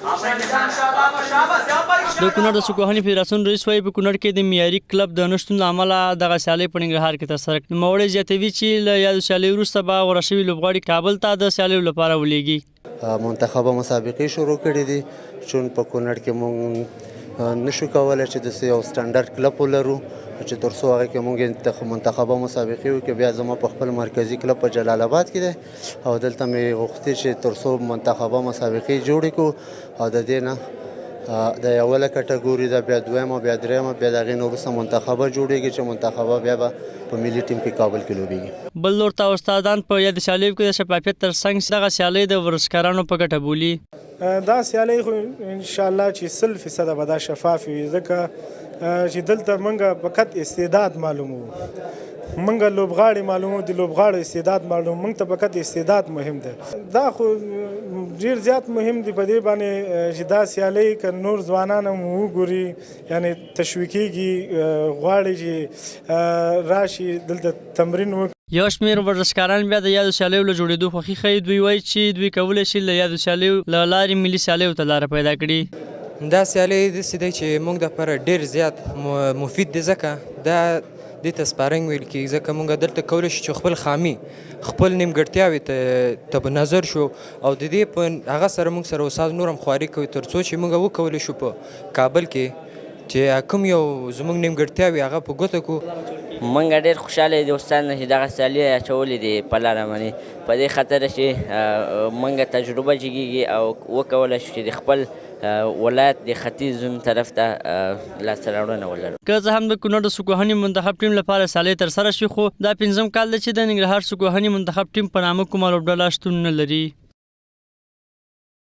د کونړ د سکوهني فدراسیون رئیس وايي په کونړ کې د معیاري کلب د نشتون له امله دغه سیالۍ په ننګرهار کې ترسره کړي. نوموړی زیاتوي چې له یادو سیالیو وروسته به غوره شوي لوبغاړي کابل ته د سیالیو لپاره ولېږي. منتخبه مسابقې شروع کړي دي چون په کونړ کې موږ نشو کولی چې داسې یو سټنډرډ کلب ولرو چې تر څو هغه کې موږ منتخبه مسابقې وکړو. بیا زما په خپل مرکزي کلب په جلال آباد کې دی او دلته مې غوښتي چې تر څو منتخبه مسابقې جوړې کړو او د دې نه د اوله کټګوري ده، بیا دویمه، بیا دریمه، بیا د هغې نه وروسته منتخبه جوړېږي چې منتخبه بیا به په ملي ټیم کې کابل کې لوبېږي. بل لور ته استادان په یادو سیالیو کې د شفافیت تر څنګ دغه سیالۍ د ورزشکارانو په ګټه بولي. دا سیالۍ خو انشاءالله چې 100% به دا شفاف وي، ځکه چې دلته موږ فقط استعداد معلومو، موږ لوبغاړي معلومو، د لوبغاړو استعداد معلومو، موږ ته فقط استعداد مهم دی. دا خو ډېر زیات مهم دی په دې باندې چې دا سیالۍ که نور ځوانان هم وګوري، یعنې تشویقېږي، غواړي چې راشي دلته تمرین وکړي. یو شمېر ورزشکاران بیا د یادو سیالیو له جوړېدو خوښي ښیي. دوی وایي چې دوی کولی شي له یادو سیالیو له لارې ملي سیالیو ته لاره پیدا کړي. دا سیالۍ داسې دی چې موږ دپاره ډېر زیات مفید دی، ځکه دا دې ته سپارنګ ویل کېږي، ځکه موږ دلته کولی شو چې خپل خامي، خپل نیمګړتیاوې ته په نظر شو او د دې په هغه سره موږ سره استاد نور هم خواري کوي تر څو چې موږ وکولی شو په کابل کې چې کوم یو زموږ نیمګړتیاوې هغه په ګوته کړو. موږ ډېر خوشحاله دي استاد نه چې دغه سیالۍ اچولې دي په لاره باندې، په دې خاطر چې موږ تجربه جګېږي او وکولی شو چې د خپل ولایت د ختیځ زون طرف ته لاسته راوړنه ولرو. که څه هم د کونړ د سکوهني منتخب ټیم لپاره سیالۍ ترسره شي، خو دا 5م کال دی چې د ننګرهار سکوهني منتخب ټیم په نامه کومه لوبډله شتون نه لري.